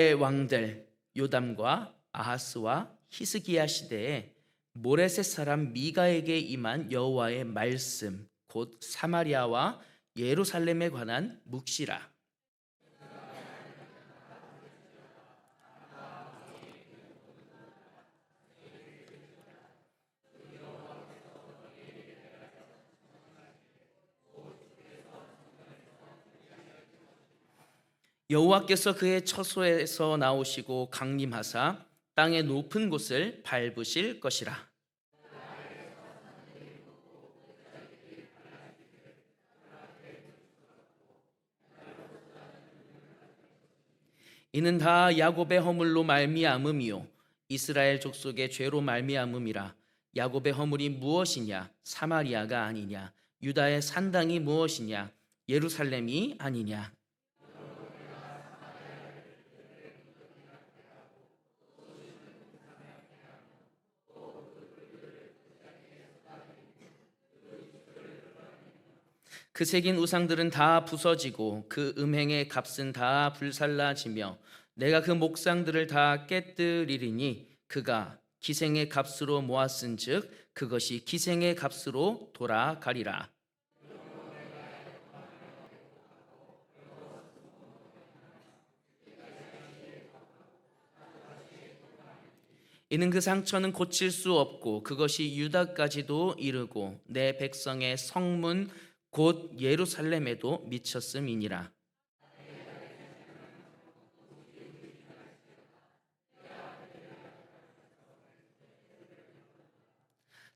왕들 요담과 아하스와 히스기야 시대에 모레셋 사람 미가에게 임한 여호와의 말씀 곧 사마리아와 예루살렘에 관한 묵시라. 여호와께서 그의 처소에서 나오시고 강림하사 땅의 높은 곳을 밟으실 것이라. 이는 다 야곱의 허물로 말미암음이요 이스라엘 족속의 죄로 말미암음이라. 야곱의 허물이 무엇이냐? 사마리아가 아니냐? 유다의 산당이 무엇이냐? 예루살렘이 아니냐? 그 새긴 우상들은 다 부서지고 그 음행의 값은 다 불살라지며 내가 그 목상들을 다 깨뜨리리니 그가 기생의 값으로 모았은즉 그것이 기생의 값으로 돌아가리라. 이는 그 상처는 고칠 수 없고 그것이 유다까지도 이르고 내 백성의 성문 곧 예루살렘에도 미쳤음이니라.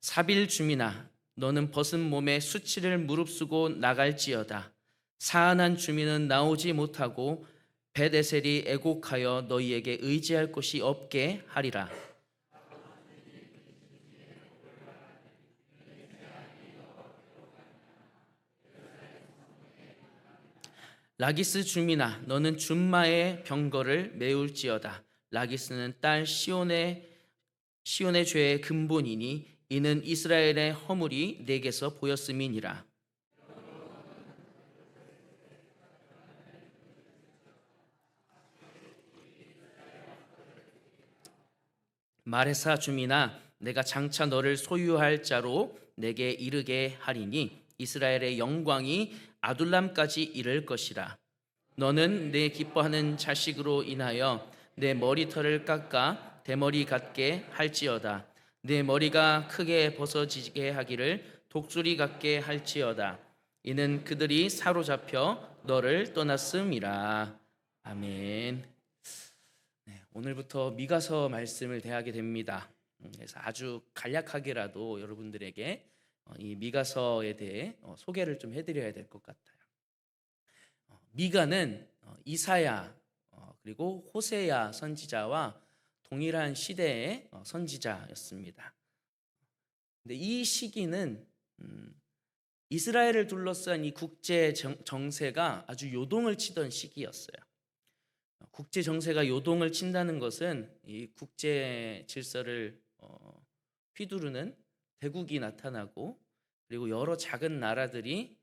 사빌 주민아 너는 벗은 몸에 수치를 무릅쓰고 나갈지어다. 사안한 주민은 나오지 못하고 벳에셀이 애곡하여 너희에게 의지할 곳이 없게 하리라. 라기스 주민아 너는 준마의 병거를 메울지어다. 라기스는 딸 시온의 죄의 근본이니 이는 이스라엘의 허물이 내게서 보였음이니라. 마레사 주민아 내가 장차 너를 소유할 자로 내게 이르게 하리니 이스라엘의 영광이 아둘람까지 이를 것이라. 너는 내 기뻐하는 자식으로 인하여 내 머리털을 깎아 대머리 같게 할지어다. 내 머리가 크게 벗어지게 하기를 독수리 같게 할지어다. 이는 그들이 사로잡혀 너를 떠났음이라. 아멘. 오늘부터 미가서 말씀을 대하게 됩니다. 그래서 아주 간략하게라도 여러분들에게 이 미가서에 대해 소개를 좀 해드려야 될 것 같아요. 미가는 이사야 그리고 호세야 선지자와 동일한 시대의 선지자였습니다. 근데 이 시기는 이스라엘을 둘러싼 이 국제 정세가 아주 요동을 치던 시기였어요. 국제 정세가 요동을 친다는 것은 이 국제 질서를 휘두르는 대국이 나타나고 그리고 여러 작은 나라들이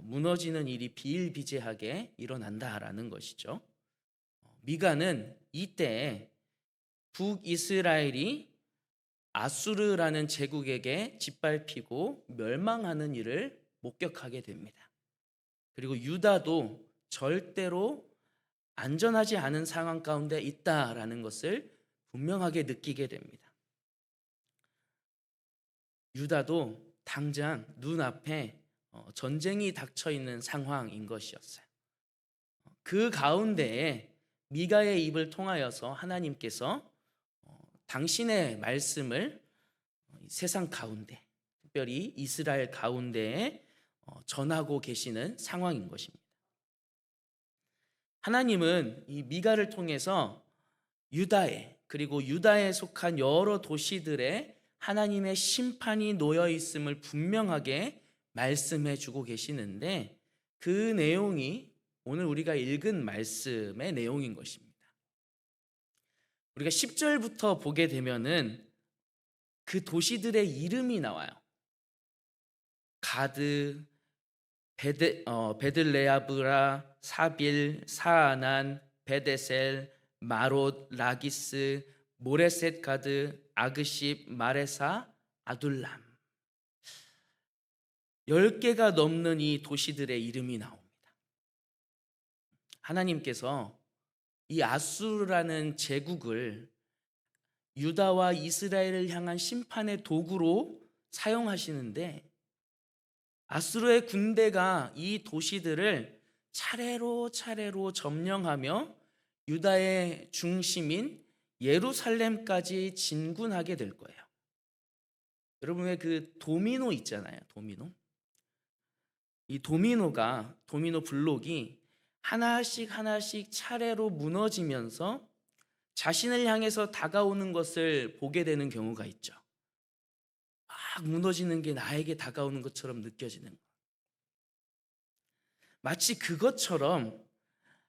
무너지는 일이 비일비재하게 일어난다라는 것이죠. 미가는 이때 북이스라엘이 아수르라는 제국에게 짓밟히고 멸망하는 일을 목격하게 됩니다. 그리고 유다도 절대로 안전하지 않은 상황 가운데 있다라는 것을 분명하게 느끼게 됩니다. 유다도 당장 눈앞에 전쟁이 닥쳐 있는 상황인 것이었어요. 그 가운데에 미가의 입을 통하여서 하나님께서 당신의 말씀을 세상 가운데, 특별히 이스라엘 가운데에 전하고 계시는 상황인 것입니다. 하나님은 이 미가를 통해서 유다에 그리고 유다에 속한 여러 도시들의 하나님의 심판이 놓여 있음을 분명하게 말씀해 주고 계시는데 그 내용이 오늘 우리가 읽은 말씀의 내용인 것입니다. 우리가 10절부터 보게 되면은 그 도시들의 이름이 나와요. 가드, 베들레아브라, 사빌, 사아난, 베데셀, 마롯, 라기스, 모레셋 가드, 아그십, 마레사, 아둘람. 10개가 넘는 이 도시들의 이름이 나옵니다. 하나님께서 이 아수르라는 제국을 유다와 이스라엘을 향한 심판의 도구로 사용하시는데, 아수르의 군대가 이 도시들을 차례로 점령하며 유다의 중심인 예루살렘까지 진군하게 될 거예요. 여러분, 왜 그 도미노 있잖아요. 이 도미노 블록이 하나씩 차례로 무너지면서 자신을 향해서 다가오는 것을 보게 되는 경우가 있죠. 막 무너지는 게 나에게 다가오는 것처럼 느껴지는 것. 마치 그것처럼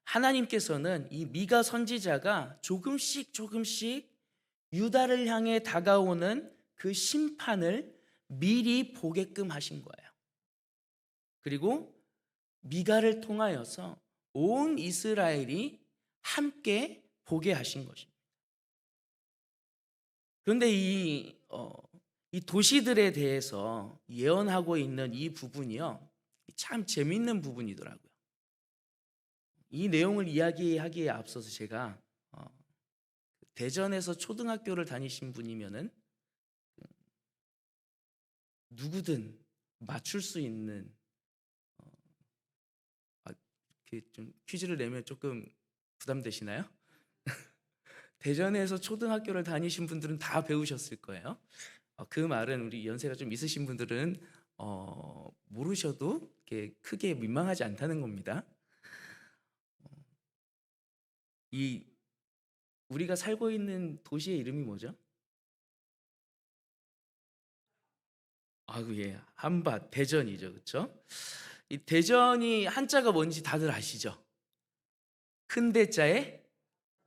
하나님께서는 이 미가 선지자가 조금씩 유다를 향해 다가오는 그 심판을 미리 보게끔 하신 거예요. 그리고 미가를 통하여서 온 이스라엘이 함께 보게 하신 것입니다. 그런데 이 도시들에 대해서 예언하고 있는 이 부분이요, 참 재밌는 부분이더라고요. 이 내용을 이야기하기에 앞서서 제가 대전에서 초등학교를 다니신 분이면은 누구든 맞출 수 있는 좀 퀴즈를 내면 조금 부담되시나요? 대전에서 초등학교를 다니신 분들은 다 배우셨을 거예요. 그 말은 우리 연세가 좀 있으신 분들은 모르셔도 이렇게 크게 민망하지 않다는 겁니다. 이 우리가 살고 있는 도시의 이름이 뭐죠? 예, 한밭, 대전이죠, 그렇죠? 이 대전이 한자가 뭔지 다들 아시죠? 큰 대자에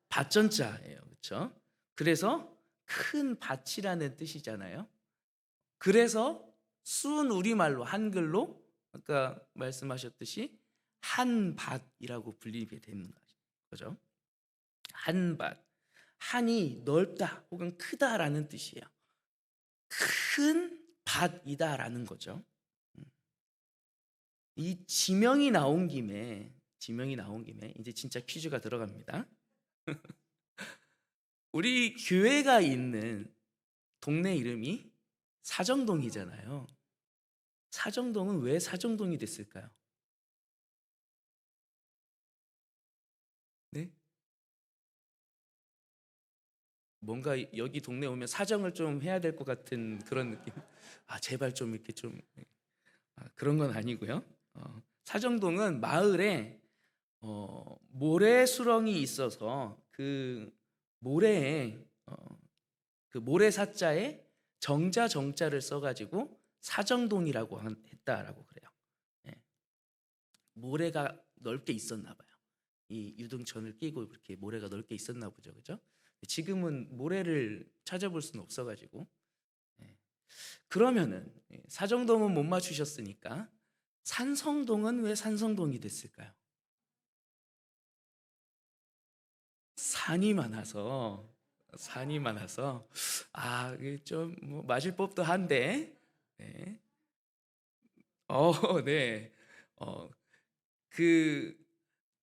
밭전자예요, 그렇죠? 그래서 큰 밭이라는 뜻이잖아요. 그래서 순 우리말로 한글로 아까 말씀하셨듯이 한밭이라고 불리게 되는 거죠. 한밭, 한이 넓다 혹은 크다라는 뜻이에요. 큰 밭이다라는 거죠. 이 지명이 나온 김에 이제 진짜 퀴즈가 들어갑니다. 우리 교회가 있는 동네 이름이 사정동이잖아요. 사정동은 왜 사정동이 됐을까요? 네? 뭔가 여기 동네 오면 사정을 좀 해야 될 것 같은 그런 느낌. 제발 좀 이렇게 좀 그런 건 아니고요. 사정동은 마을에 모래 수렁이 있어서 그 모래에 그 모래사자에 정자를 써가지고 사정동이라고 했다라고 그래요. 예. 모래가 넓게 있었나 봐요. 이 유등천을 끼고 이렇게 모래가 넓게 있었나 보죠, 그죠? 지금은 모래를 찾아볼 수는 없어가지고. 예. 그러면은 사정동은 못 맞추셨으니까 산성동은 왜 산성동이 됐을까요? 산이 많아서 이게 좀 뭐 맞을 법도 한데. 네. 네. 그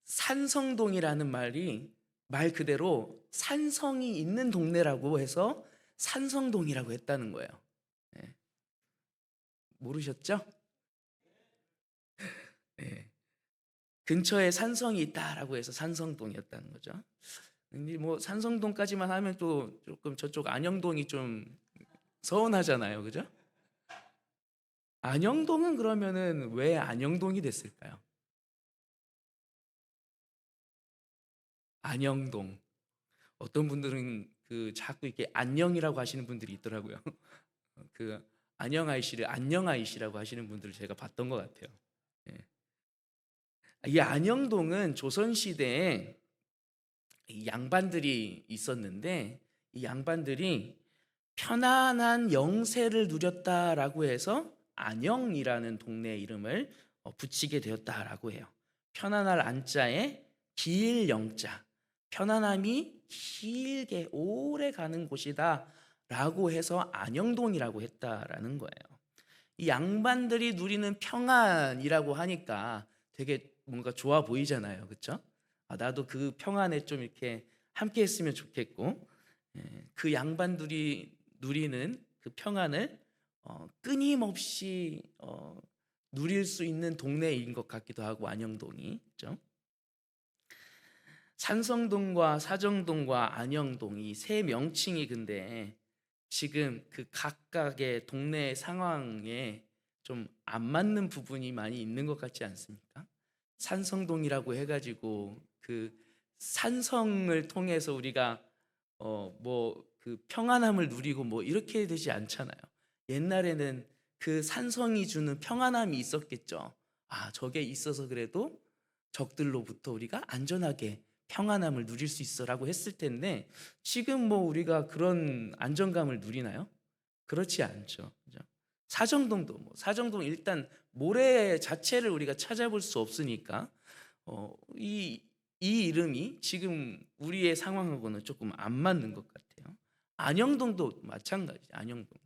산성동이라는 말이 말 그대로 산성이 있는 동네라고 해서 산성동이라고 했다는 거예요. 네. 모르셨죠? 네. 근처에 산성이 있다라고 해서 산성동이었다는 거죠. 근데 뭐 산성동까지만 하면 또 조금 저쪽 안영동이 좀 서운하잖아요, 그죠? 안영동은 그러면은 왜 안영동이 됐을까요? 안영동. 어떤 분들은 그 자꾸 이렇게 안녕이라고 하시는 분들이 있더라고요. 그 안녕아이씨를 안녕아이씨라고 하시는 분들을 제가 봤던 것 같아요. 예. 이 안영동은 조선 시대에 이 양반들이 있었는데, 이 양반들이 편안한 영세를 누렸다라고 해서 안영이라는 동네 이름을 붙이게 되었다라고 해요. 편안할 안자에 길 영자, 편안함이 길게 오래 가는 곳이다라고 해서 안영동이라고 했다라는 거예요. 이 양반들이 누리는 평안이라고 하니까 되게 뭔가 좋아 보이잖아요, 그렇죠? 나도 그 평안에 좀 이렇게 함께 했으면 좋겠고, 그 양반들이 누리는 그 평안을 끊임없이 누릴 수 있는 동네인 것 같기도 하고, 안영동이, 그렇죠? 산성동과 사정동과 안영동 이 세 명칭이 근데 지금 그 각각의 동네 상황에 좀 안 맞는 부분이 많이 있는 것 같지 않습니까? 산성동이라고 해가지고 그 산성을 통해서 우리가 뭐 그 평안함을 누리고 뭐 이렇게 되지 않잖아요. 옛날에는 그 산성이 주는 평안함이 있었겠죠. 저게 있어서 그래도 적들로부터 우리가 안전하게 평안함을 누릴 수 있어라고 했을 텐데, 지금 뭐 우리가 그런 안정감을 누리나요? 그렇지 않죠. 그죠? 사정동도 사정동 일단 모래 자체를 우리가 찾아볼 수 없으니까 이 이름이 지금 우리의 상황하고는 조금 안 맞는 것 같아요. 안영동도 마찬가지. 안영동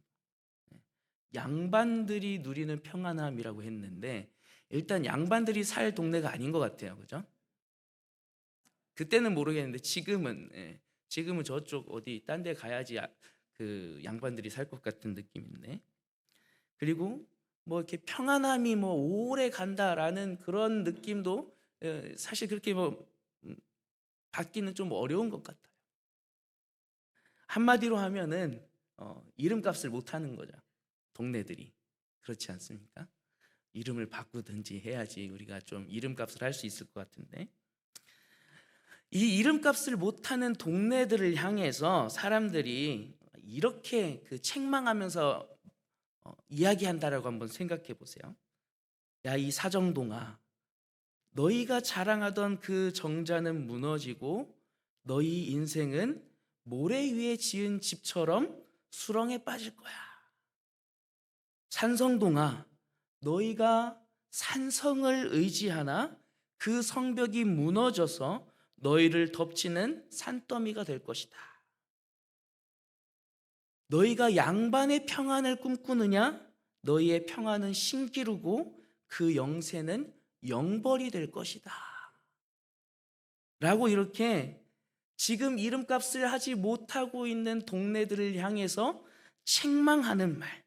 양반들이 누리는 평안함이라고 했는데, 일단 양반들이 살 동네가 아닌 것 같아요. 그죠? 그때는 모르겠는데 지금은 저쪽 어디 딴 데 가야지 그 양반들이 살 것 같은 느낌인데, 그리고 뭐 이렇게 평안함이 뭐 오래 간다라는 그런 느낌도 사실 그렇게 받기는 좀 어려운 것 같아요. 한마디로 하면은 이름값을 못 하는 거죠, 동네들이. 그렇지 않습니까? 이름을 바꾸든지 해야지 우리가 좀 이름값을 할 수 있을 것 같은데, 이 이름값을 못하는 동네들을 향해서 사람들이 이렇게 그 책망하면서 이야기한다라고 한번 생각해 보세요. 야, 이 사정동아, 너희가 자랑하던 그 정자는 무너지고 너희 인생은 모래 위에 지은 집처럼 수렁에 빠질 거야. 산성동아, 너희가 산성을 의지하나 그 성벽이 무너져서 너희를 덮치는 산더미가 될 것이다. 너희가 양반의 평안을 꿈꾸느냐? 너희의 평안은 신기루고 그 영세는 영벌이 될 것이다. 라고 이렇게 지금 이름값을 하지 못하고 있는 동네들을 향해서 책망하는 말,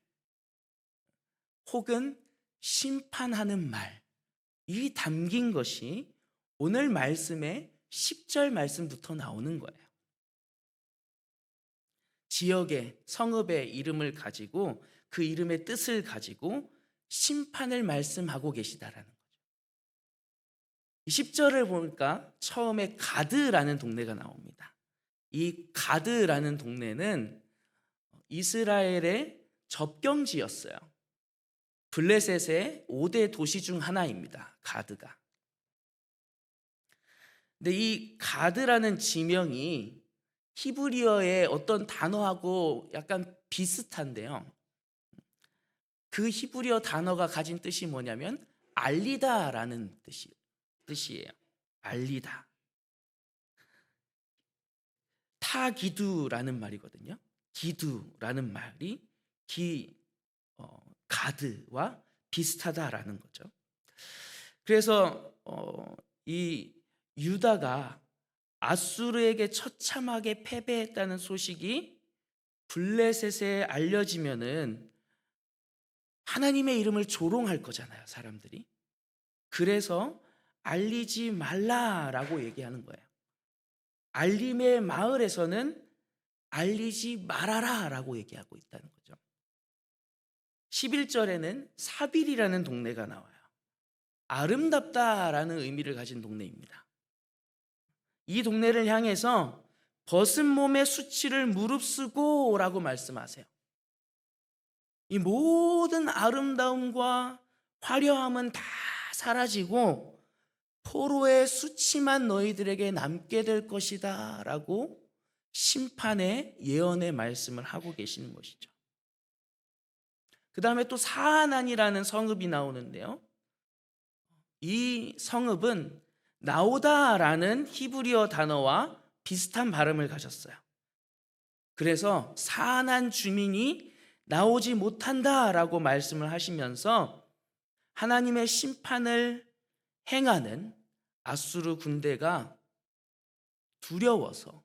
혹은 심판하는 말이 담긴 것이 오늘 말씀의 10절 말씀부터 나오는 거예요. 지역의 성읍의 이름을 가지고 그 이름의 뜻을 가지고 심판을 말씀하고 계시다라는 거죠. 10절을 보니까 처음에 가드라는 동네가 나옵니다. 이 가드라는 동네는 이스라엘의 접경지였어요. 블레셋의 5대 도시 중 하나입니다, 가드가. 근데 이 가드라는 지명이 히브리어의 어떤 단어하고 약간 비슷한데요, 그 히브리어 단어가 가진 뜻이 뭐냐면 알리다라는 뜻이에요. 알리다. 타기두라는 말이거든요. 기두라는 말이 가드와 비슷하다라는 거죠. 그래서 이 유다가 아수르에게 처참하게 패배했다는 소식이 블레셋에 알려지면은 하나님의 이름을 조롱할 거잖아요, 사람들이. 그래서 알리지 말라라고 얘기하는 거예요. 알림의 마을에서는 알리지 말아라라고 얘기하고 있다는 거죠. 11절에는 사빌이라는 동네가 나와요. 아름답다라는 의미를 가진 동네입니다. 이 동네를 향해서 벗은 몸의 수치를 무릅쓰고 라고 말씀하세요. 이 모든 아름다움과 화려함은 다 사라지고 포로의 수치만 너희들에게 남게 될 것이다 라고 심판의 예언의 말씀을 하고 계시는 것이죠. 그 다음에 또 사안안이라는 성읍이 나오는데요, 이 성읍은 나오다라는 히브리어 단어와 비슷한 발음을 가졌어요. 그래서 사난 주민이 나오지 못한다라고 말씀을 하시면서 하나님의 심판을 행하는 아수르 군대가 두려워서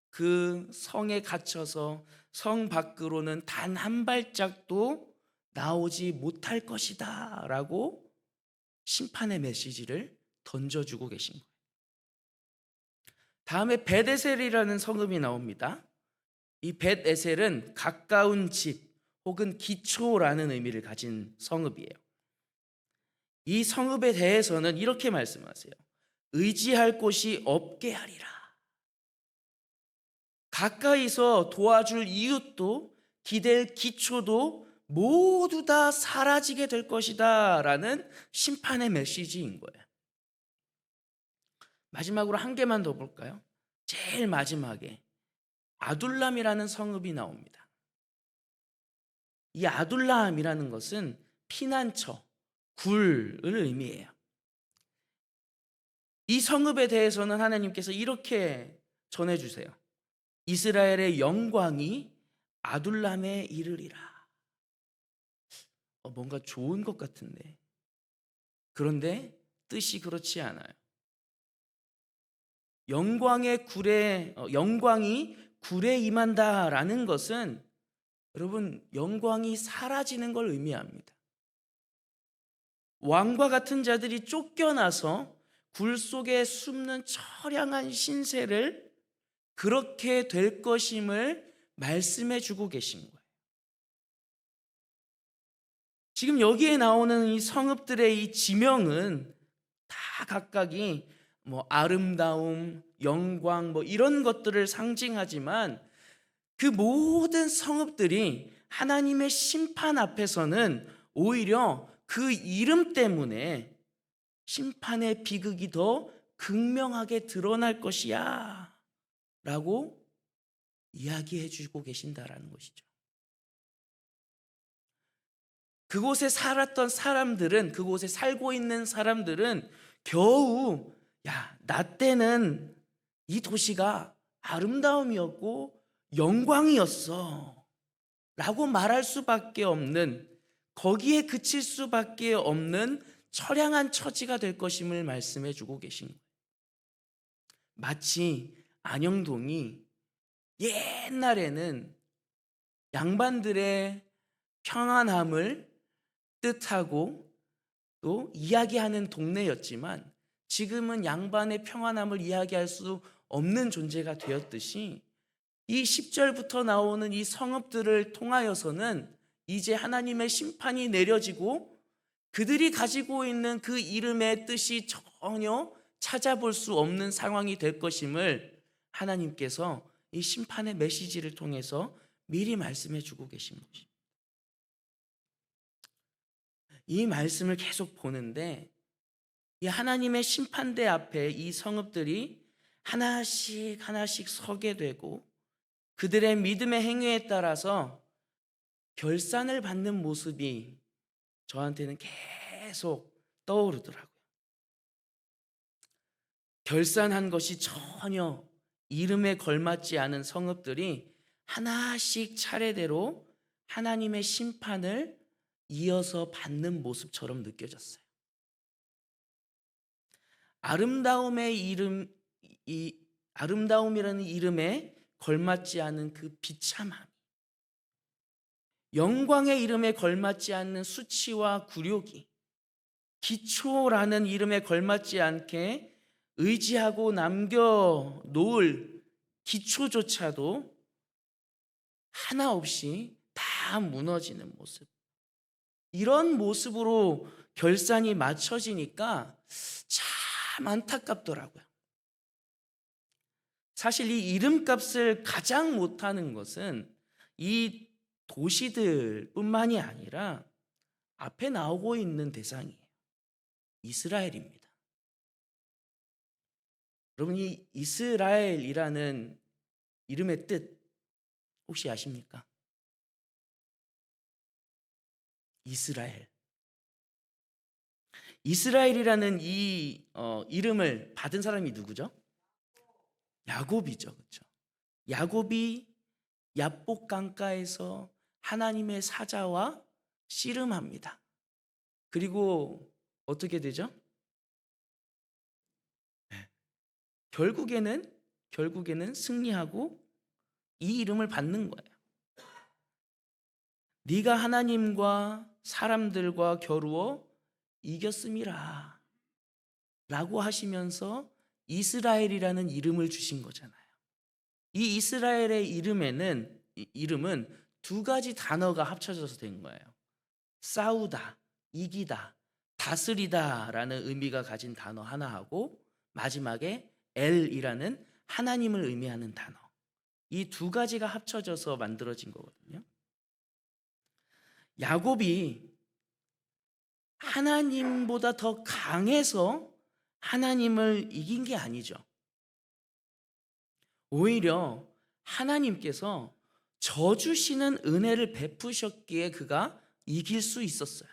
그 성에 갇혀서 성 밖으로는 단 한 발짝도 나오지 못할 것이다 라고 심판의 메시지를 던져주고 계신 거예요. 다음에 벳에셀이라는 성읍이 나옵니다. 이 벳에셀은 가까운 집 혹은 기초라는 의미를 가진 성읍이에요. 이 성읍에 대해서는 이렇게 말씀하세요. 의지할 곳이 없게 하리라. 가까이서 도와줄 이웃도 기댈 기초도 모두 다 사라지게 될 것이다 라는 심판의 메시지인 거예요. 마지막으로 한 개만 더 볼까요? 제일 마지막에 아둘람이라는 성읍이 나옵니다. 이 아둘람이라는 것은 피난처, 굴을 의미해요. 이 성읍에 대해서는 하나님께서 이렇게 전해주세요. 이스라엘의 영광이 아둘람에 이르리라. 뭔가 좋은 것 같은데, 그런데 뜻이 그렇지 않아요. 영광이 굴에 임한다라는 것은 여러분 영광이 사라지는 걸 의미합니다. 왕과 같은 자들이 쫓겨나서 굴 속에 숨는 처량한 신세를 그렇게 될 것임을 말씀해 주고 계신 거예요. 지금 여기에 나오는 이 성읍들의 이 지명은 다 각각이 아름다움, 영광 이런 것들을 상징하지만 그 모든 성읍들이 하나님의 심판 앞에서는 오히려 그 이름 때문에 심판의 비극이 더 극명하게 드러날 것이야 라고 이야기해 주고 계신다라는 것이죠. 그곳에 살았던 사람들은, 그곳에 살고 있는 사람들은 겨우 나 때는 이 도시가 아름다움이었고 영광이었어 라고 말할 수밖에 없는, 거기에 그칠 수밖에 없는 처량한 처지가 될 것임을 말씀해 주고 계신 거예요. 마치 안영동이 옛날에는 양반들의 평안함을 뜻하고 또 이야기하는 동네였지만 지금은 양반의 평안함을 이야기할 수 없는 존재가 되었듯이 이 10절부터 나오는 이 성읍들을 통하여서는 이제 하나님의 심판이 내려지고 그들이 가지고 있는 그 이름의 뜻이 전혀 찾아볼 수 없는 상황이 될 것임을 하나님께서 이 심판의 메시지를 통해서 미리 말씀해 주고 계신 것입니다. 이 말씀을 계속 보는데 이 하나님의 심판대 앞에 이 성읍들이 하나씩 하나씩 서게 되고 그들의 믿음의 행위에 따라서 결산을 받는 모습이 저한테는 계속 떠오르더라고요. 결산한 것이 전혀 이름에 걸맞지 않은 성읍들이 하나씩 차례대로 하나님의 심판을 이어서 받는 모습처럼 느껴졌어요. 아름다움이라는 이름에 걸맞지 않은 그 비참함, 영광의 이름에 걸맞지 않는 수치와 굴욕이, 기초라는 이름에 걸맞지 않게 의지하고 남겨놓을 기초조차도 하나 없이 다 무너지는 모습, 이런 모습으로 결산이 맞춰지니까 참 안타깝더라고요. 사실 이 이름값을 가장 못하는 것은 이 도시들뿐만이 아니라 앞에 나오고 있는 대상이에요. 이스라엘입니다. 여러분, 이 이스라엘이라는 이름의 뜻 혹시 아십니까? 이스라엘이라는 이 이름을 받은 사람이 누구죠? 야곱이죠. 그렇죠? 야곱이 야복 강가에서 하나님의 사자와 씨름합니다. 그리고 어떻게 되죠? 결국에는 승리하고 이 이름을 받는 거예요. 네가 하나님과 사람들과 겨루어 이겼음이라 라고 하시면서 이스라엘이라는 이름을 주신 거잖아요. 이 이스라엘의 이름은 두 가지 단어가 합쳐져서 된 거예요. 싸우다, 이기다, 다스리다 라는 의미가 가진 단어 하나하고 마지막에 엘이라는 하나님을 의미하는 단어. 이 두 가지가 합쳐져서 만들어진 거거든요. 야곱이 하나님보다 더 강해서 하나님을 이긴 게 아니죠. 오히려 하나님께서 저 주시는 은혜를 베푸셨기에 그가 이길 수 있었어요.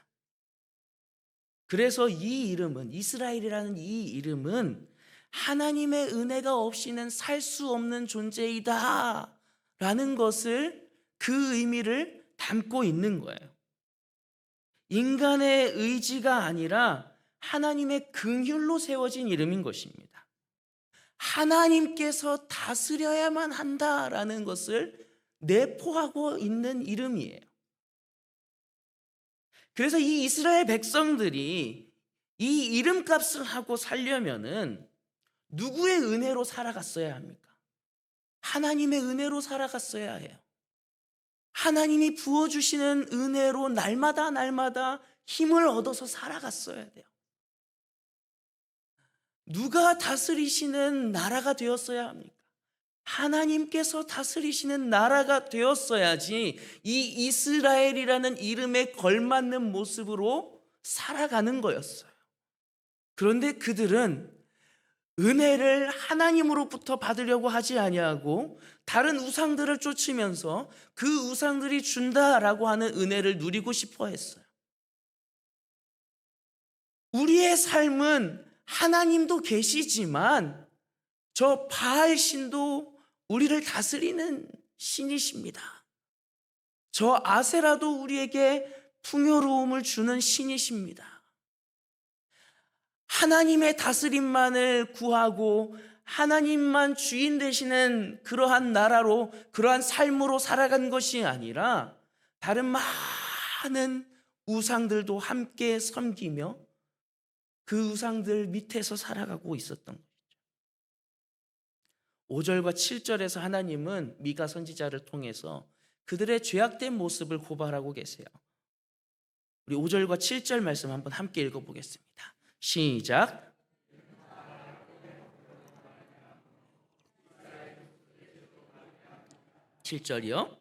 그래서 이 이름은, 이스라엘이라는 이 이름은 하나님의 은혜가 없이는 살 수 없는 존재이다 라는 것을, 그 의미를 담고 있는 거예요. 인간의 의지가 아니라 하나님의 긍휼로 세워진 이름인 것입니다. 하나님께서 다스려야만 한다라는 것을 내포하고 있는 이름이에요. 그래서 이 이스라엘 백성들이 이 이름값을 하고 살려면은 누구의 은혜로 살아갔어야 합니까? 하나님의 은혜로 살아갔어야 해요. 하나님이 부어주시는 은혜로 날마다 힘을 얻어서 살아갔어야 돼요. 누가 다스리시는 나라가 되었어야 합니까? 하나님께서 다스리시는 나라가 되었어야지 이 이스라엘이라는 이름에 걸맞는 모습으로 살아가는 거였어요. 그런데 그들은 은혜를 하나님으로부터 받으려고 하지 아니하고 다른 우상들을 쫓으면서 그 우상들이 준다라고 하는 은혜를 누리고 싶어 했어요. 우리의 삶은 하나님도 계시지만 저 바알 신도 우리를 다스리는 신이십니다. 저 아세라도 우리에게 풍요로움을 주는 신이십니다. 하나님의 다스림만을 구하고 하나님만 주인 되시는 그러한 나라로, 그러한 삶으로 살아간 것이 아니라 다른 많은 우상들도 함께 섬기며 그 우상들 밑에서 살아가고 있었던 거죠. 5절과 7절에서 하나님은 미가 선지자를 통해서 그들의 죄악된 모습을 고발하고 계세요. 우리 5절과 7절 말씀 한번 함께 읽어보겠습니다. 시작. (7절이요)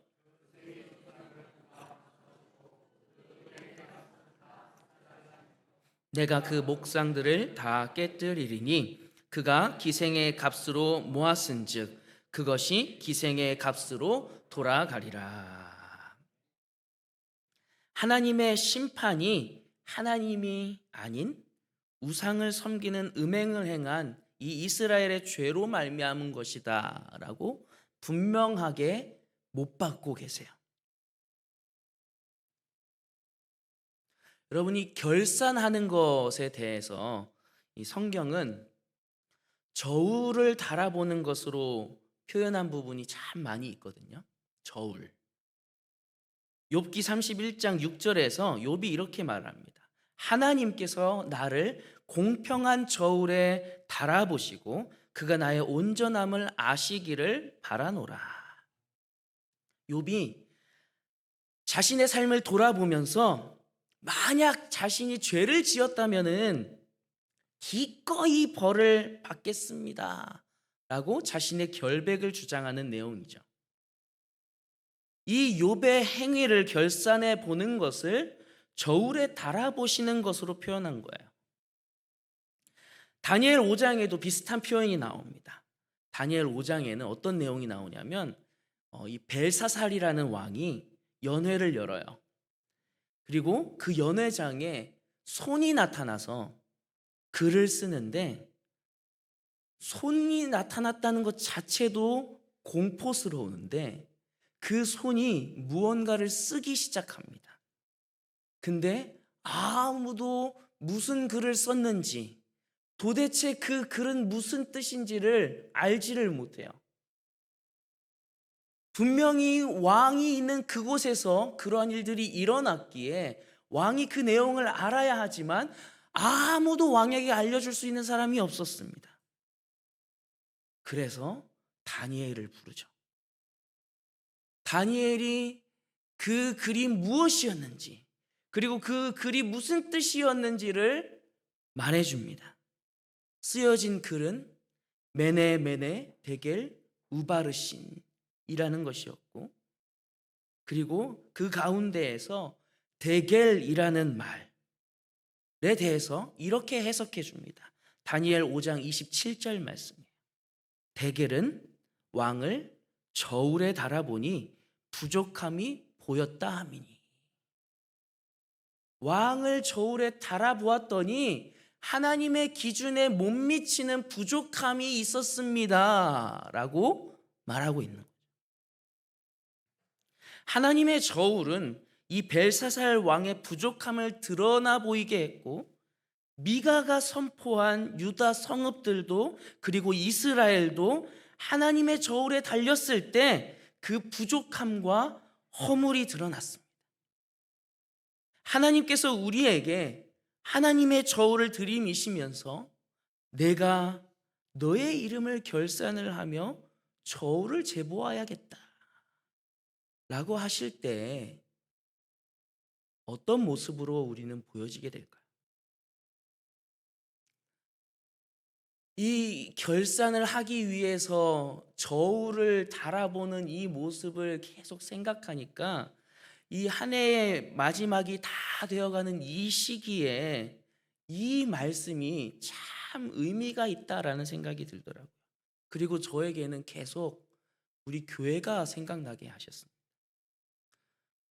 내가 그 목상들을 다 깨뜨리리니 그가 기생의 값으로 모았은즉 그것이 기생의 값으로 돌아가리라. 하나님의 심판이 하나님이 아닌 우상을 섬기는 음행을 행한 이 이스라엘의 죄로 말미암은 것이다 라고 분명하게 못 받고 계세요. 여러분이 결산하는 것에 대해서 이 성경은 저울을 달아보는 것으로 표현한 부분이 참 많이 있거든요. 저울. 욥기 31장 6절에서 욥이 이렇게 말합니다. 하나님께서 나를 공평한 저울에 달아보시고 그가 나의 온전함을 아시기를 바라노라. 욥이 자신의 삶을 돌아보면서 만약 자신이 죄를 지었다면은 기꺼이 벌을 받겠습니다 라고 자신의 결백을 주장하는 내용이죠. 이 욥의 행위를 결산해 보는 것을 저울에 달아보시는 것으로 표현한 거예요. 다니엘 5장에도 비슷한 표현이 나옵니다. 다니엘 5장에는 어떤 내용이 나오냐면 이 벨사살이라는 왕이 연회를 열어요. 그리고 그 연회장에 손이 나타나서 글을 쓰는데 손이 나타났다는 것 자체도 공포스러운데 그 손이 무언가를 쓰기 시작합니다. 근데 아무도 무슨 글을 썼는지, 도대체 그 글은 무슨 뜻인지를 알지를 못해요. 분명히 왕이 있는 그곳에서 그러한 일들이 일어났기에 왕이 그 내용을 알아야 하지만 아무도 왕에게 알려줄 수 있는 사람이 없었습니다. 그래서 다니엘을 부르죠. 다니엘이 그 글이 무엇이었는지, 그리고 그 글이 무슨 뜻이었는지를 말해줍니다. 쓰여진 글은 메네 메네 데겔 우바르신이라는 것이었고, 그리고 그 가운데에서 데겔이라는 말에 대해서 이렇게 해석해 줍니다. 다니엘 5장 27절 말씀이에요. 데겔은 왕을 저울에 달아보니 부족함이 보였다 함이니. 왕을 저울에 달아보았더니 하나님의 기준에 못 미치는 부족함이 있었습니다 라고 말하고 있는 거죠. 하나님의 저울은 이 벨사살 왕의 부족함을 드러나 보이게 했고, 미가가 선포한 유다 성읍들도 그리고 이스라엘도 하나님의 저울에 달렸을 때 그 부족함과 허물이 드러났습니다. 하나님께서 우리에게 하나님의 저울을 들이미시면서 내가 너의 이름을 결산을 하며 저울을 재보아야겠다 라고 하실 때 어떤 모습으로 우리는 보여지게 될까요? 이 결산을 하기 위해서 저울을 달아보는 이 모습을 계속 생각하니까 이 한 해의 마지막이 다 되어가는 이 시기에 이 말씀이 참 의미가 있다라는 생각이 들더라고요. 그리고 저에게는 계속 우리 교회가 생각나게 하셨습니다.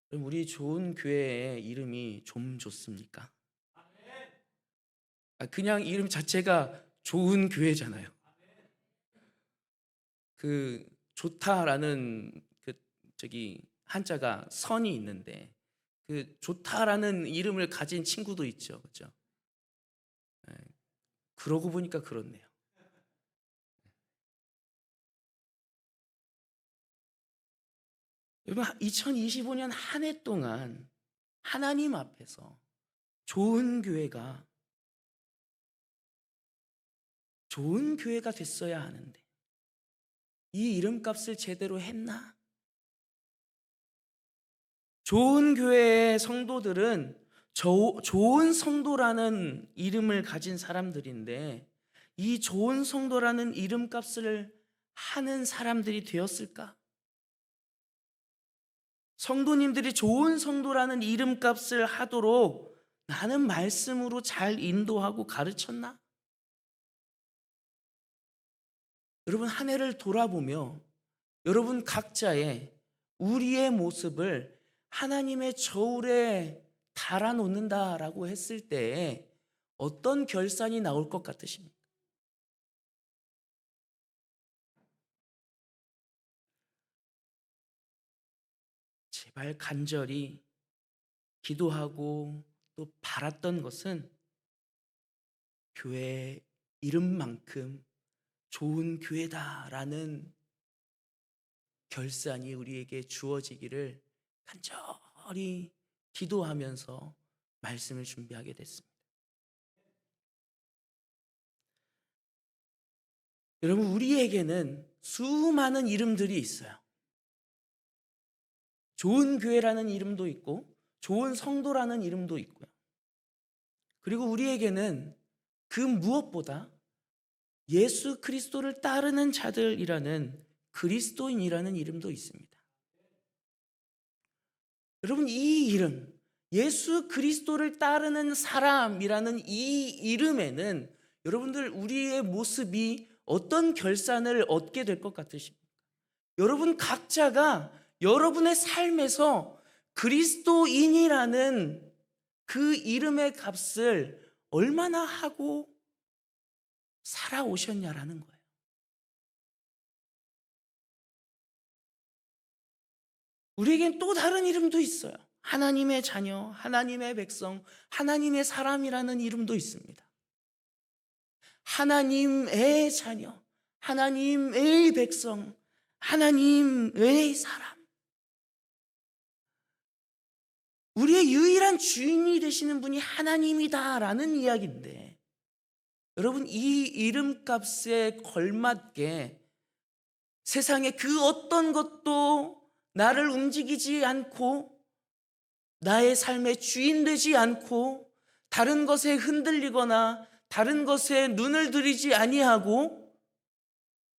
그럼 우리 좋은 교회의 이름이 좀 좋습니까? 그냥 이름 자체가 좋은 교회잖아요. 그 좋다라는 그 한자가 선이 있는데 그 좋다라는 이름을 가진 친구도 있죠, 그렇죠? 그러고 보니까 그렇네요. 여러분, 2025년 한 해 동안 하나님 앞에서 좋은 교회가 됐어야 하는데 이 이름값을 제대로 했나? 좋은 교회의 성도들은 좋은 성도라는 이름을 가진 사람들인데 이 좋은 성도라는 이름값을 하는 사람들이 되었을까? 성도님들이 좋은 성도라는 이름값을 하도록 나는 말씀으로 잘 인도하고 가르쳤나? 여러분, 한 해를 돌아보며 여러분 각자의 우리의 모습을 하나님의 저울에 달아놓는다라고 했을 때 어떤 결산이 나올 것 같으십니까? 제발 간절히 기도하고 또 바랐던 것은 교회 이름만큼 좋은 교회다라는 결산이 우리에게 주어지기를 간절히 기도하면서 말씀을 준비하게 됐습니다. 여러분, 우리에게는 수많은 이름들이 있어요. 좋은 교회라는 이름도 있고 좋은 성도라는 이름도 있고요. 그리고 우리에게는 그 무엇보다 예수 그리스도를 따르는 자들이라는 그리스도인이라는 이름도 있습니다. 여러분, 이 이름, 예수 그리스도를 따르는 사람이라는 이 이름에는 여러분들 우리의 모습이 어떤 결산을 얻게 될 것 같으십니까? 여러분 각자가 여러분의 삶에서 그리스도인이라는 그 이름의 값을 얼마나 하고 살아오셨냐라는 거예요. 우리에겐 또 다른 이름도 있어요. 하나님의 자녀, 하나님의 백성, 하나님의 사람이라는 이름도 있습니다. 하나님의 자녀, 하나님의 백성, 하나님의 사람. 우리의 유일한 주인이 되시는 분이 하나님이다라는 이야기인데, 여러분, 이 이름값에 걸맞게 세상의 그 어떤 것도 나를 움직이지 않고 나의 삶의 주인 되지 않고 다른 것에 흔들리거나 다른 것에 눈을 들이지 아니하고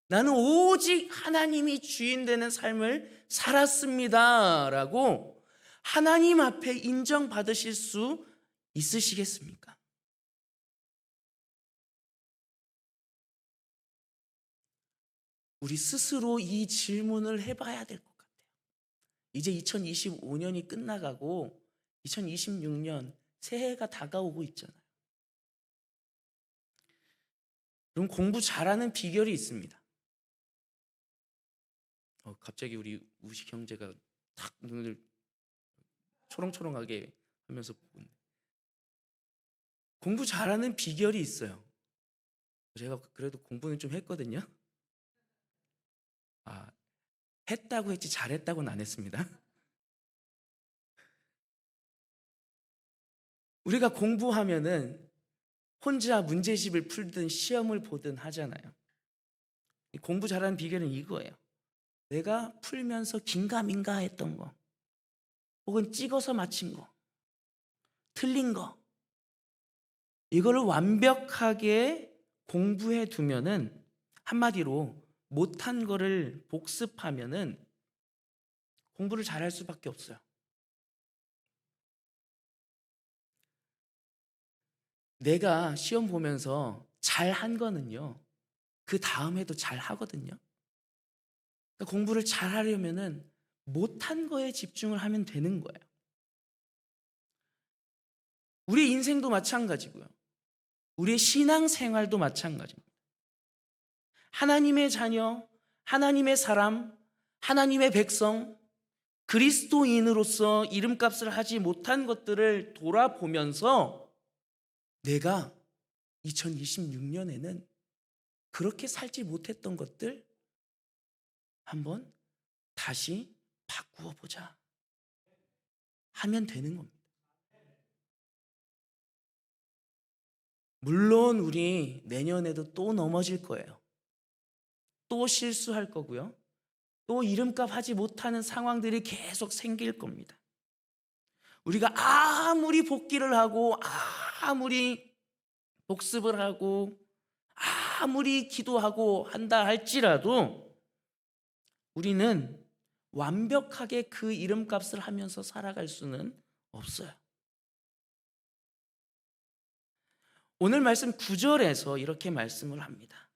나는 오직 하나님이 주인 되는 삶을 살았습니다라고 하나님 앞에 인정받으실 수 있으시겠습니까? 우리 스스로 이 질문을 해봐야 될 것 같아요. 이제 2025년이 끝나가고 2026년 새해가 다가오고 있잖아요. 그럼 공부 잘하는 비결이 있습니다. 갑자기 우리 우식 형제가 탁 눈을 초롱초롱하게 하면서 보고 있네. 공부 잘하는 비결이 있어요. 제가 그래도 공부는 좀 했거든요. 했다고 했지 잘했다고는 안 했습니다. 우리가 공부하면은 혼자 문제집을 풀든 시험을 보든 하잖아요. 공부 잘하는 비결은 이거예요. 내가 풀면서 긴가민가 했던 거, 혹은 찍어서 맞힌 거, 틀린 거, 이거를 완벽하게 공부해 두면은, 한마디로 못한 거를 복습하면은 공부를 잘할 수밖에 없어요. 내가 시험 보면서 잘한 거는요, 그 다음에도 잘 하거든요. 그러니까 공부를 잘하려면은 못한 거에 집중을 하면 되는 거예요. 우리 인생도 마찬가지고요. 우리의 신앙생활도 마찬가지입니다. 하나님의 자녀, 하나님의 사람, 하나님의 백성, 그리스도인으로서 이름값을 하지 못한 것들을 돌아보면서 내가 2026년에는 그렇게 살지 못했던 것들 한번 다시 바꾸어 보자 하면 되는 겁니다. 물론 우리 내년에도 또 넘어질 거예요. 또 실수할 거고요. 또 이름값 하지 못하는 상황들이 계속 생길 겁니다. 우리가 아무리 복기를 하고 아무리 복습을 하고 아무리 기도하고 한다 할지라도 우리는 완벽하게 그 이름값을 하면서 살아갈 수는 없어요. 오늘 말씀 9절에서 이렇게 말씀을 합니다.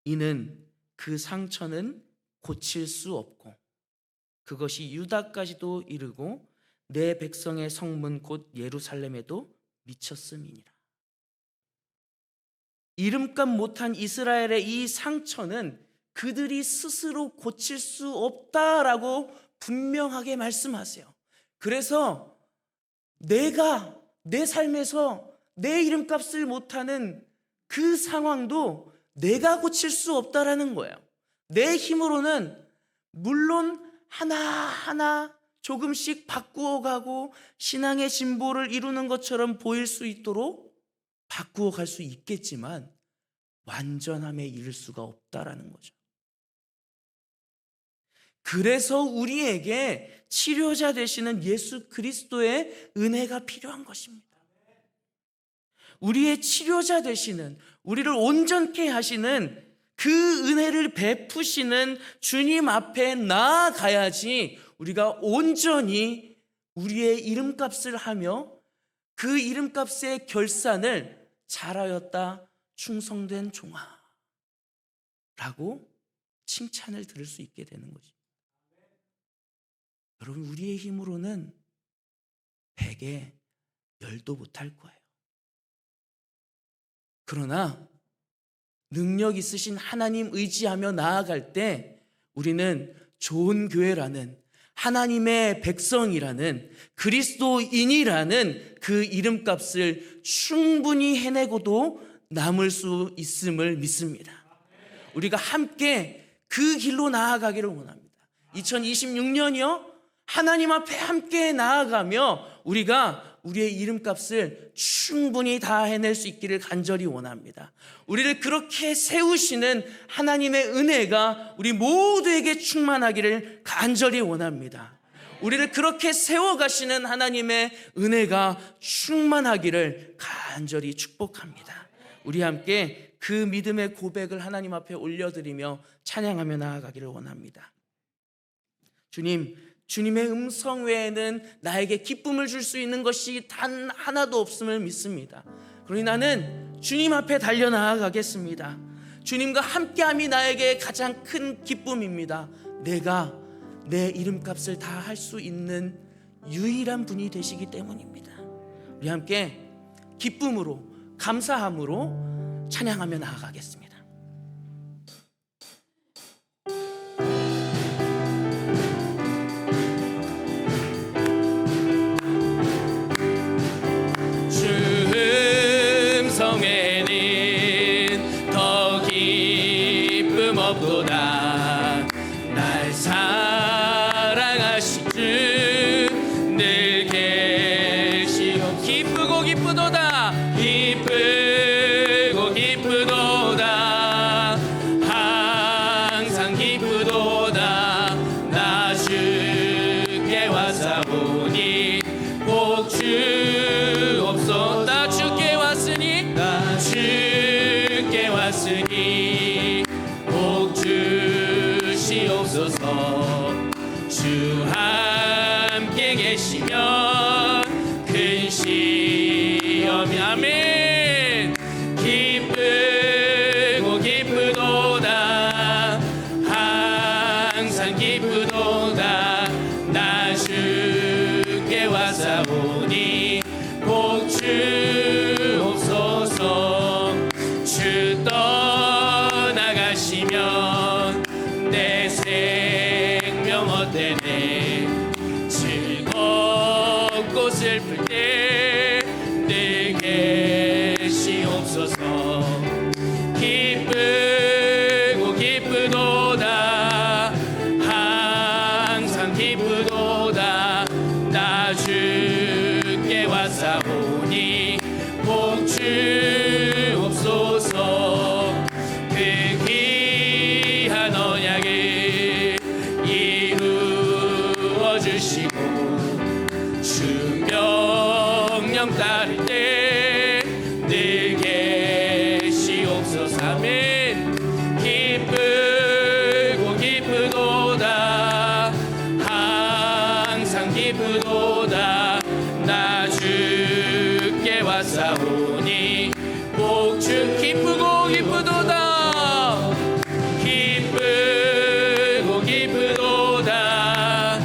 이는 그 상처는 고칠 수 없고 그것이 유다까지도 이르고 내 백성의 성문 곧 예루살렘에도 미쳤음이니라. 이름값 못한 이스라엘의 이 상처는 그들이 스스로 고칠 수 없다라고 분명하게 말씀하세요. 그래서 내가 내 삶에서 내 이름값을 못하는 그 상황도 내가 고칠 수 없다라는 거예요. 내 힘으로는 물론 하나하나 조금씩 바꾸어가고 신앙의 진보를 이루는 것처럼 보일 수 있도록 바꾸어갈 수 있겠지만 완전함에 이를 수가 없다라는 거죠. 그래서 우리에게 치료자 되시는 예수 그리스도의 은혜가 필요한 것입니다. 우리의 치료자 되시는, 우리를 온전케 하시는 그 은혜를 베푸시는 주님 앞에 나아가야지 우리가 온전히 우리의 이름값을 하며 그 이름값의 결산을 잘하였다 충성된 종아 라고 칭찬을 들을 수 있게 되는 거죠. 여러분, 우리의 힘으로는 100에 10도 못할 거예요. 그러나 능력 있으신 하나님 의지하며 나아갈 때 우리는 좋은 교회라는, 하나님의 백성이라는, 그리스도인이라는 그 이름값을 충분히 해내고도 남을 수 있음을 믿습니다. 우리가 함께 그 길로 나아가기를 원합니다. 2026년이요, 하나님 앞에 함께 나아가며 우리가 우리의 이름값을 충분히 다 해낼 수 있기를 간절히 원합니다. 우리를 그렇게 세우시는 하나님의 은혜가 우리 모두에게 충만하기를 간절히 원합니다. 우리를 그렇게 세워가시는 하나님의 은혜가 충만하기를 간절히 축복합니다. 우리 함께 그 믿음의 고백을 하나님 앞에 올려드리며 찬양하며 나아가기를 원합니다. 주님의 음성 외에는 나에게 기쁨을 줄 수 있는 것이 단 하나도 없음을 믿습니다. 그러니 나는 주님 앞에 달려나아가겠습니다. 주님과 함께함이 나에게 가장 큰 기쁨입니다. 내가 내 이름값을 다 할 수 있는 유일한 분이 되시기 때문입니다. 우리 함께 기쁨으로, 감사함으로 찬양하며 나아가겠습니다. 날 사랑하신 주 늘 계시오. 기쁘고 기쁘도다, 기쁘고 기쁘도다, 항상 기쁘도다. 나 주께 와사오니 복 주옵소서. 나 주께 왔으니, 나 주께 왔으니 복 주시옵소서. 주 함께 계시면 큰 시험이, 아멘. 기쁘고 기쁘도다, 항상 기쁘도다. 나 주께 와사오니 복 주옵소서. 주 떠나가시면 내 생명 헛되네. 즐겁고 슬플 때 늘 계시옵소서. 기쁘고 기쁘도다, 항상 기쁘도다. 나 주께 와사오니 복 주옵소서. 그 귀한 언약을 이루어 주시고 주 명령 따를 때 늘 계시옵소서. 아멘. 기쁘고 기쁘도다, 항상 기쁘도다. 나 주께 와사오니 복 주. 기쁘고 기쁘도다, 기쁘고 기쁘도다,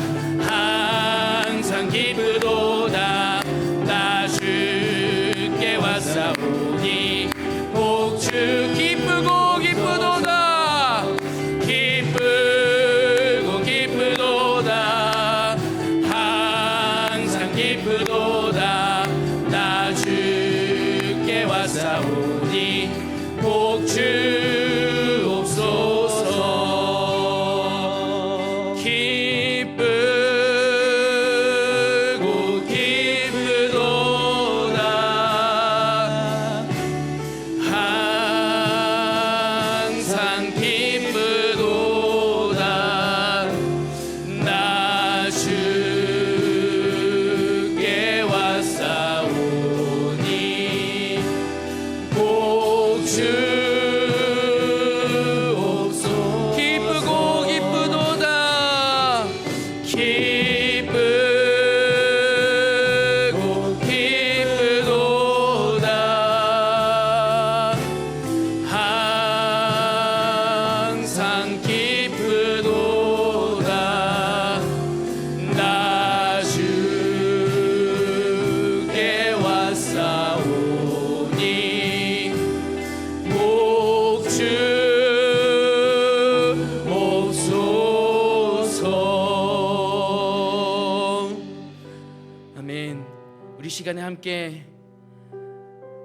시간에 함께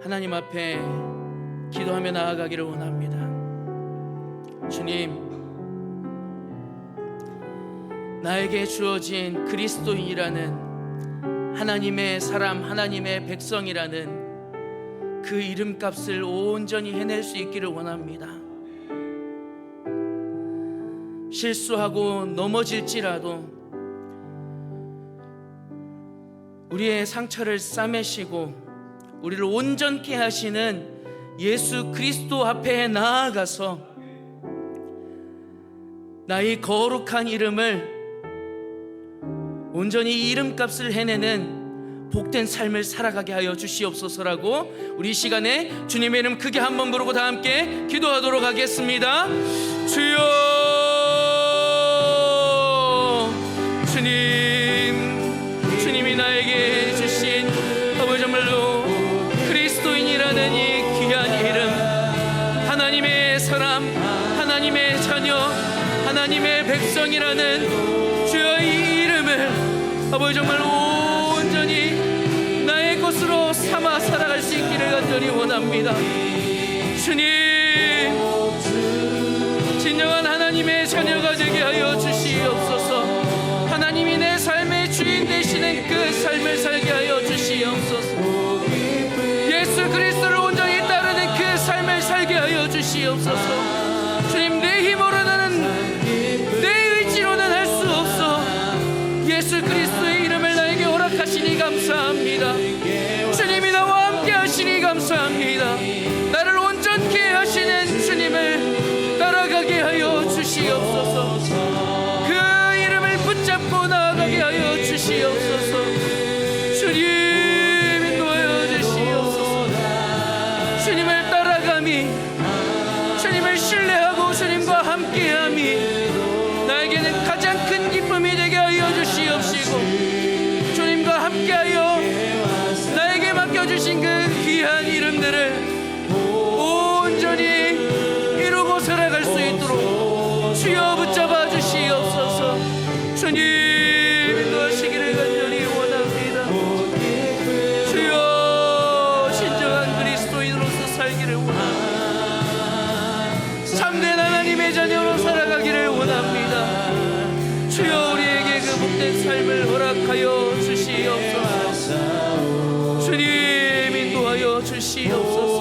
하나님 앞에 기도하며 나아가기를 원합니다. 주님, 나에게 주어진 그리스도인이라는 하나님의 사람, 하나님의 백성이라는 그 이름값을 온전히 해낼 수 있기를 원합니다. 실수하고 넘어질지라도 우리의 상처를 싸매시고 우리를 온전케 하시는 예수 그리스도 앞에 나아가서 나의 거룩한 이름을 온전히 이름값을 해내는 복된 삶을 살아가게 하여 주시옵소서라고 우리 시간에 주님의 이름 크게 한번 부르고 다 함께 기도하도록 하겠습니다. 주여, 주님이 나에게 주신 아버지 정말로 그리스도인이라는 이 귀한 이름, 하나님의 사람, 하나님의 자녀, 하나님의 백성이라는 주여 이 이름을 아버지 정말 온전히 나의 것으로 삼아 살아갈 수 있기를 간절히 원합니다. 주님, 진정한 하나님의 자녀가 되게 하여 주시옵소서. 하나님이 내 삶의 주인 되시는 그 삶을 살게 하여 주시옵소서. 예수 그리스도를 온전히 따르는 그 삶을 살게 하여 주시옵소서. 주님, 내 힘으로는 내 의지로는 할 수 없어 예수 그리스도의 이름을 나에게 허락하시니 감사합니다. 주님이 나와 함께 하시니 감사합니다. 나를 온전케 하시는 주님을 따라가게 하여 주시옵소서. 그 이름을 붙잡고 나아가게 하여 주시옵소서. 주님, 인도하여 주시옵소서. 주님을 따라감이, 주님을 신뢰하고 주님과 함께함이 나에게는 가장 큰 기쁨이 되게 하여 주시옵시고, 주님과 함께하여 나에게 맡겨주신 그 귀한 이름들을 온전히 이루고 살아갈 수 있도록 주여 붙잡아 주시옵소서. 주님, 인도하시기를 간절히 원합니다. 주여, 진정한 그리스도인으로서 살기를 원합니다. 참된 하나님의 자녀로 살아가기를 원합니다. 주여, 우리에게 그 복된 삶을 허락하여 주시옵소서. 주님, 인도하여 주시옵소서.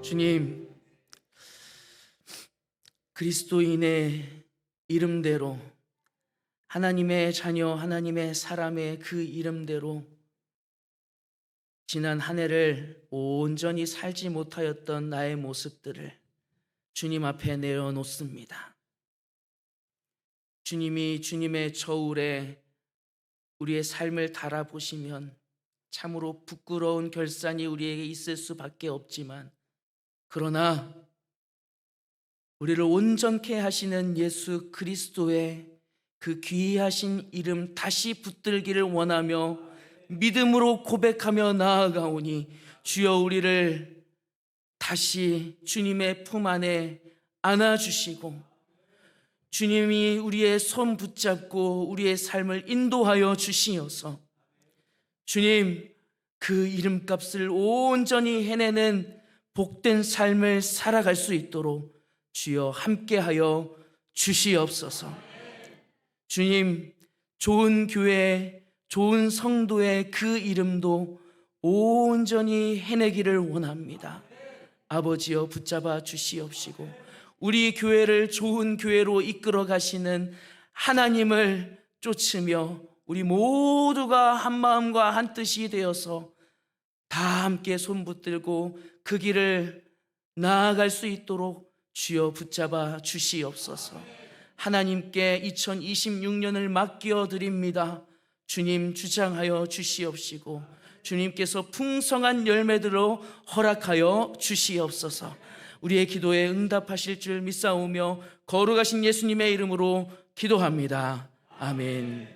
주님, 그리스도인의 이름대로, 하나님의 자녀, 하나님의 사람의 그 이름대로 지난 한 해를 온전히 살지 못하였던 나의 모습들을 주님 앞에 내어놓습니다. 주님이 주님의 저울에 우리의 삶을 달아보시면 참으로 부끄러운 결산이 우리에게 있을 수밖에 없지만, 그러나 우리를 온전케 하시는 예수 그리스도의 그 귀하신 이름 다시 붙들기를 원하며 믿음으로 고백하며 나아가오니, 주여, 우리를 다시 주님의 품 안에 안아주시고 주님이 우리의 손 붙잡고 우리의 삶을 인도하여 주시어서 주님, 그 이름값을 온전히 해내는 복된 삶을 살아갈 수 있도록 주여 함께하여 주시옵소서. 주님, 좋은 교회, 좋은 성도의 그 이름도 온전히 해내기를 원합니다. 아버지여, 붙잡아 주시옵시고 우리 교회를 좋은 교회로 이끌어 가시는 하나님을 쫓으며 우리 모두가 한 마음과 한 뜻이 되어서 다 함께 손 붙들고 그 길을 나아갈 수 있도록 주여 붙잡아 주시옵소서. 하나님께 2026년을 맡겨드립니다. 주님, 주장하여 주시옵시고 주님께서 풍성한 열매들로 허락하여 주시옵소서. 우리의 기도에 응답하실 줄 믿사오며 거룩하신 예수님의 이름으로 기도합니다. 아멘.